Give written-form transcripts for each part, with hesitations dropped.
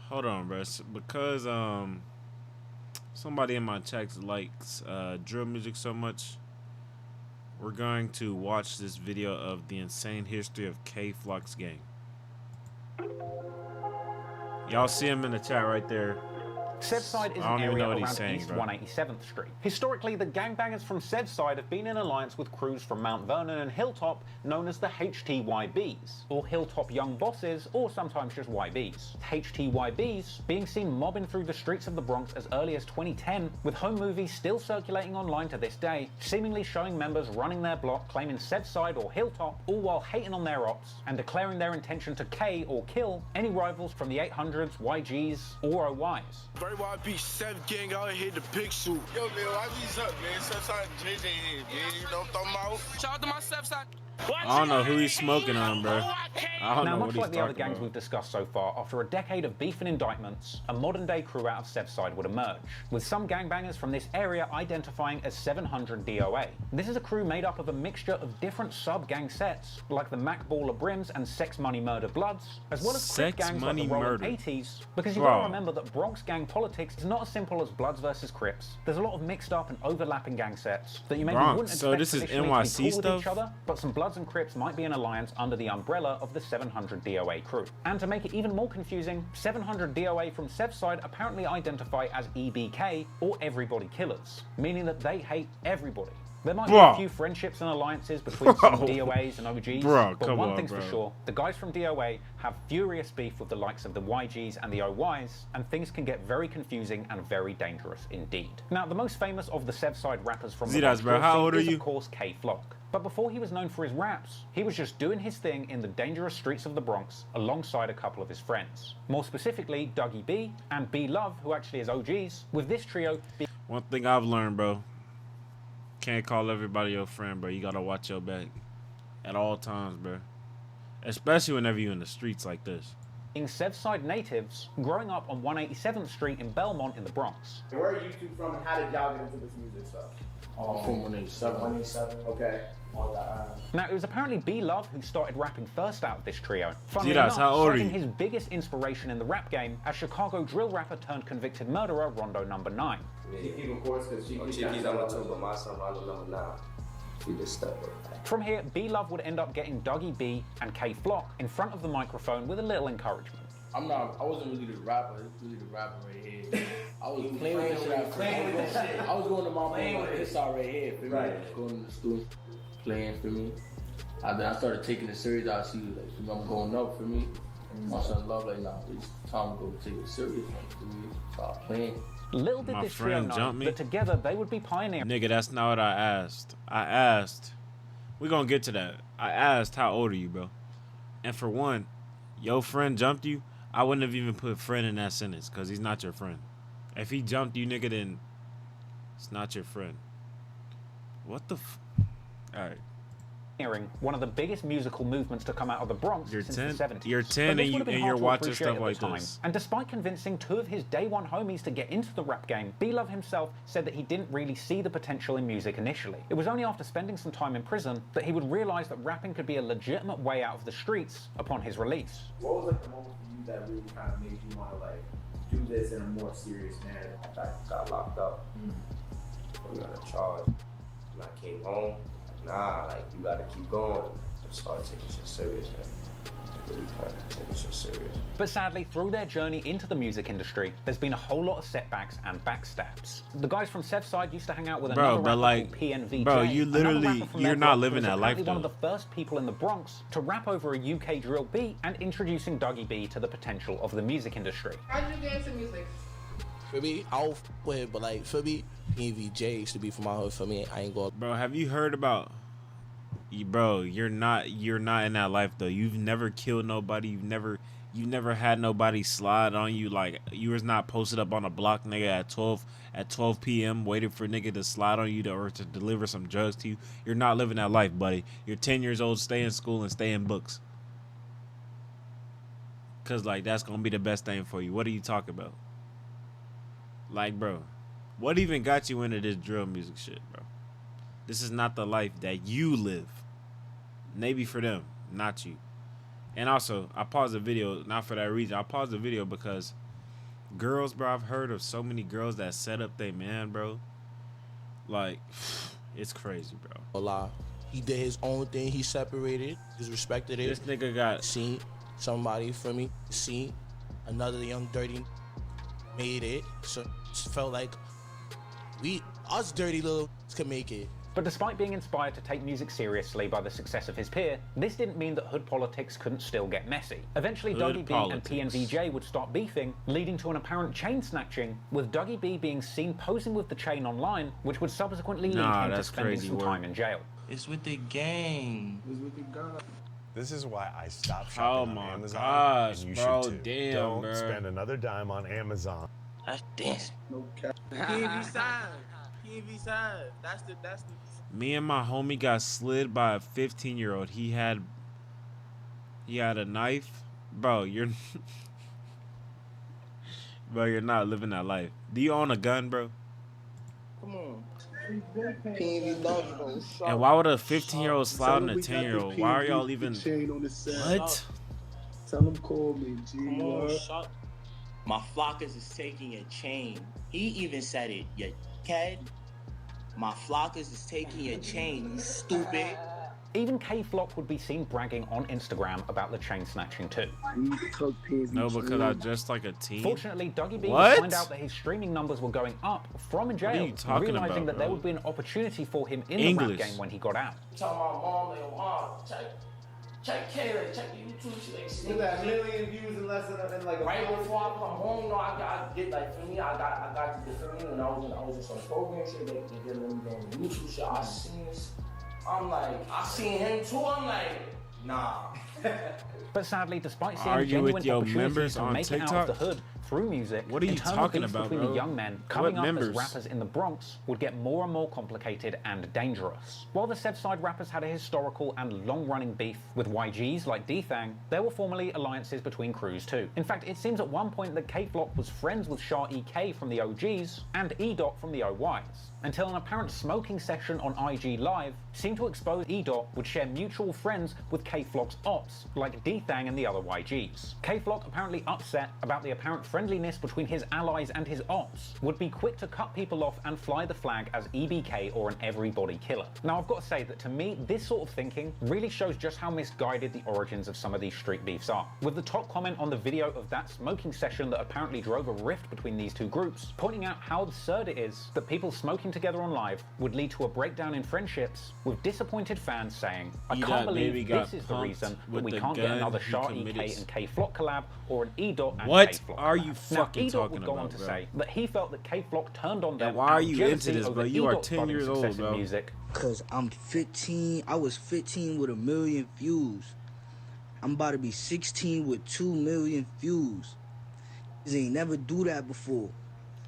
Hold on, bro. Because somebody in my text likes drill music so much, we're going to watch this video of the insane history of K Flock's gang. Y'all see him in the chat right there. SevSide is an area around East 187th Street. Historically, the gangbangers from SevSide have been in alliance with crews from Mount Vernon and Hilltop known as the HTYBs, or Hilltop Young Bosses, or sometimes just YBs. HTYBs being seen mobbing through the streets of the Bronx as early as 2010, with home movies still circulating online to this day, seemingly showing members running their block claiming SevSide or Hilltop, all while hating on their ops and declaring their intention to K or kill any rivals from the 800s, YGs, or OYs. YB, Sev gang out here to big shoot. Yo, man, YB's up, man. SevSide JJ here, man. You know what I'm talking about? Shout out to my SevSide. I don't know who he's smoking on, bro. I don't know what he's talking about. Now, much like the other gangs we've discussed so far, after a decade of beef and indictments, a modern-day crew out of SevSide would emerge, with some gangbangers from this area identifying as 700 DOA. This is a crew made up of a mixture of different sub-gang sets, like the Mac Baller Brims and Sex Money Murder Bloods, as well as Crip gangs like the Rolling 80s, because you've got to remember that Bronx gang politics is not as simple as Bloods versus Crips. There's a lot of mixed up and overlapping gang sets that you maybe wouldn't expect this is traditionally NYC to be cool stuff? with each other, but some Bloods and Crips might be an alliance under the umbrella of the 700 DOA crew. And to make it even more confusing, 700 DOA from SevSide apparently identify as EBK, or Everybody Killers, meaning that they hate everybody. There might be a few friendships and alliances between some DOAs and OGs, but one thing's for sure, the guys from DOA have furious beef with the likes of the YGs and the OYs, and things can get very confusing and very dangerous indeed. Now, the most famous of the SevSide rappers from the Bronx is, of course, K Flock. But before he was known for his raps, he was just doing his thing in the dangerous streets of the Bronx alongside a couple of his friends. More specifically, Dougie B and B Love, who actually is OGs, with this trio. One thing I've learned, bro, can't call everybody your friend, bro. You gotta watch your back at all times, bro. Especially whenever you're in the streets like this. Being SevSide natives, growing up on 187th Street in Belmont in the Bronx. Where are you two from and how did y'all get into this music stuff? From 187. 187. Okay. Now, it was apparently B Love who started rapping first out of this trio. Funnily enough, citing his biggest inspiration in the rap game as Chicago drill rapper turned convicted murderer Rondo Number 9. From here, B Love would end up getting Dougie B and K Flock in front of the microphone with a little encouragement. I wasn't really the rapper, it's really the rapper right here. I was playing with this shit. I was going to my phone like this right here, for me. Right. Going to the studio, playing for me. Then I started taking it serious. I see like I'm going up for me. My son Love like, nah, it's time to go take it serious for me. Start playing. Little did this trio know that together they would be pioneering. Nigga, that's not what I asked. I asked, we're gonna get to that. I asked, how old are you, bro? And for one, your friend jumped you, I wouldn't have even put friend in that sentence because he's not your friend. If he jumped you, nigga, then it's not your friend. What the All right. One of the biggest musical movements to come out of the Bronx since the 70s. You're 10 and you're watching stuff like this. And despite convincing two of his day one homies to get into the rap game, B Love himself said that he didn't really see the potential in music initially. It was only after spending some time in prison that he would realize that rapping could be a legitimate way out of the streets upon his release. What was like the moment for you that really kind of made you want to like do this in a more serious manner? I got locked up. We got a charge. When I came home, nah, like, you gotta keep going. I started taking shit serious, man. Really taking shit serious. But sadly, through their journey into the music industry, there's been a whole lot of setbacks and backstabs. The guys from SevSide used to hang out with another rapper called PNVJ. Bro, you literally, you're not living that life, though. One of the first people in the Bronx to rap over a UK drill beat and introducing Dougie B to the potential of the music industry. How did you get into music? For me, I don't with it, but like, for me, PNVJ used to be from my hood. For me, I ain't going. Bro, have you heard about... Bro, you're not in that life though. You've never killed nobody. You've never had nobody slide on you. Like, you was not posted up on a block, nigga, at 12 p.m. waiting for nigga to slide on you or to deliver some drugs to you. You're not living that life, buddy. You're 10 years old. Stay in school and stay in books. Cause like that's gonna be the best thing for you. What are you talking about? Like, bro, what even got you into this drill music shit, bro? This is not the life that you live. Maybe for them, not you. And also, I paused the video, not for that reason. I paused the video because Girls, bro, I've heard of so many girls that set up they man, bro. Like, it's crazy, bro. A lie. He did his own thing. He separated. He's respected it. This nigga got Seen somebody for me. Seen another young dirty made it. So it felt like us dirty little could make it. But despite being inspired to take music seriously by the success of his peer, this didn't mean that hood politics couldn't still get messy. Eventually, Hood Dougie politics. B and PNVJ would start beefing, leading to an apparent chain snatching, with Dougie B being seen posing with the chain online, which would subsequently lead him to that's spending crazy some work. time in jail. It's with the gang. This is why I stopped Oh shopping my on Amazon. gosh, and you bro, should too. damn, Don't bro. spend another dime on Amazon. That's dancing. PNV side. That's the. Me and my homie got slid by a 15-year-old. He had a knife. Bro, you're not living that life. Do you own a gun, bro? Come on. PNV dog, bro. And why would a 15-year-old slide on a 10-year-old? Why are y'all even what? Tell him call me, G. Come on, shut. My flockers is taking your chain. He even said it, you kid. My flockers is taking your chain, you stupid. Even K-Flock would be seen bragging on Instagram about the chain snatching too. No, because I dressed like a teen. Fortunately, Dougie B What? would find out that his streaming numbers were going up from jail, are you talking realizing about, that there bro? would be an opportunity for him in the English. rap game when he got out. Tell my mom, like, Mom, check Kayla, check the YouTube shit. Like, You got a million views in less than like a right month. before I come home, no, I get like for me, I got to defend me when I was just on program shit, they did them YouTube shit. I seen this. I'm like, I seen him too. I'm like, nah. But sadly, despite seeing Argue genuine with your opportunities members to on make it out TikTok? of the hood through music, What are you internal talking beefs about, between bro? the young men coming What up members? as rappers in the Bronx would get more and more complicated and dangerous. While the SevSide rappers had a historical and long-running beef with YGs like D-Thang, there were formerly alliances between crews too. In fact, it seems at one point that K-Flock was friends with Shah EK from the OGs and E-Dot from the OYs, until an apparent smoking session on IG Live seemed to expose E-Dot would share mutual friends with K-Flock's ops, like D-Thang and the other YGs. K-Flock, apparently upset about the apparent friendliness between his allies and his ops, would be quick to cut people off and fly the flag as EBK or an everybody killer. Now, I've got to say that to me, this sort of thinking really shows just how misguided the origins of some of these street beefs are. With the top comment on the video of that smoking session that apparently drove a rift between these two groups, pointing out how absurd it is that people smoking together on live would lead to a breakdown in friendships, with disappointed fans saying, I You can't that believe baby this got is the punked reason that with we the can't get gun another he Shah committed. EK and K-Flock collab or an E-Dot and What K-Flock are collab. you Now, fucking E-Dot talking would go on about, to bro? say that he felt that K-Flock turned on them why out are of you jealousy into this, over bro? You are E-Dot's 10 budding years success old, in bro. music. Cause I'm 15. I was 15 with 1 million views. I'm about to be 16 with 2 million views. They ain't never do that before.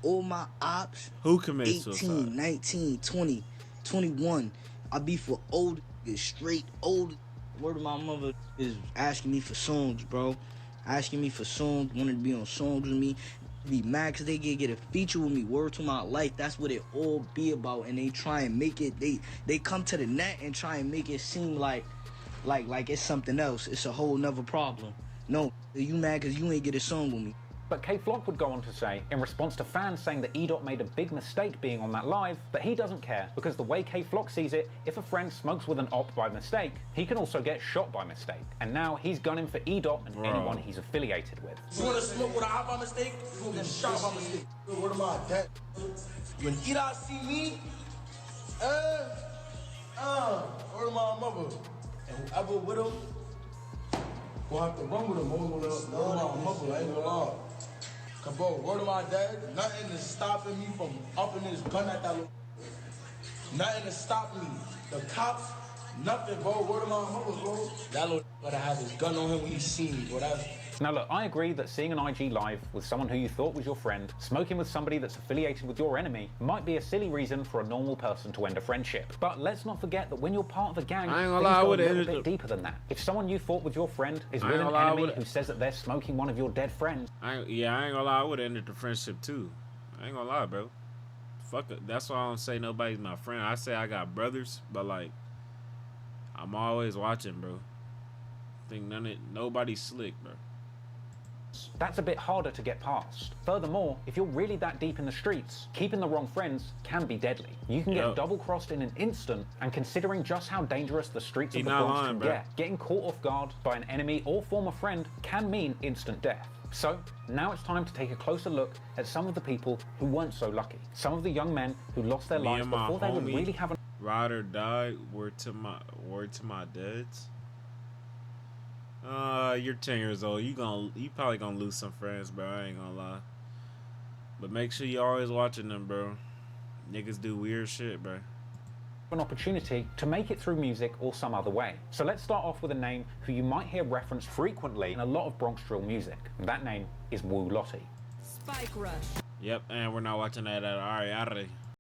All my ops, Who committed 18, suicide? 19, 20, 21. I be for old, straight old. Word of my mother is asking me for songs, bro. Asking me for songs, wanting to be on songs with me. Be mad cause they get a feature with me. Word to my life, that's what it all be about. And they try and make it, they come to the net and try and make it seem like it's something else. It's a whole nother problem. No, you mad cause you ain't get a song with me. But K-Flock would go on to say, in response to fans saying that E-Dot made a big mistake being on that live, that he doesn't care, because the way K-Flock sees it, if a friend smokes with an op by mistake, he can also get shot by mistake. And now he's gunning for E-Dot and anyone he's affiliated with. You wanna smoke with a hop by mistake? You gonna get shot by mistake. What am I, that? When E-Dot see me, word of my mother. And whoever with him, gonna have to run with him. Word of my mother, I ain't gonna lie. Cause bro, word of my dad, nothing is stopping me from upping this gun at that little. Nothing to stop me. The cops, nothing, bro. Word of my mother, bro. That little gotta have his gun on him when he see me, bro. That's... Now look, I agree that seeing an IG live with someone who you thought was your friend, smoking with somebody that's affiliated with your enemy, might be a silly reason for a normal person to end a friendship. But let's not forget that when you're part of a gang, I ain't gonna things lie, I go a would've little ended bit the- deeper than that. If someone you thought was your friend is I with ain't an gonna lie, I enemy would've- who says that they're smoking one of your dead friends, I ain't gonna lie, I would have ended the friendship too. I ain't gonna lie, bro. Fuck it. That's why I don't say nobody's my friend. I say I got brothers, but like, I'm always watching, bro. Think nobody's slick, bro. That's a bit harder to get past. Furthermore, if you're really that deep in the streets, keeping the wrong friends can be deadly. You can get double-crossed in an instant, and considering just how dangerous the streets of the Bronx can get, getting caught off guard by an enemy or former friend can mean instant death. So, now it's time to take a closer look at some of the people who weren't so lucky. Some of the young men who lost their lives before they would really have ride or die, word to my dads. You're 10 years old. You probably gonna lose some friends, bro. I ain't gonna lie. But make sure you always watching them, bro. Niggas do weird shit, bro. an opportunity to make it through music or some other way. So let's start off with a name who you might hear referenced frequently in a lot of Bronx drill music. That name is Wu Lottie. Spike Rush. Yep, and we're not watching that at Ariari.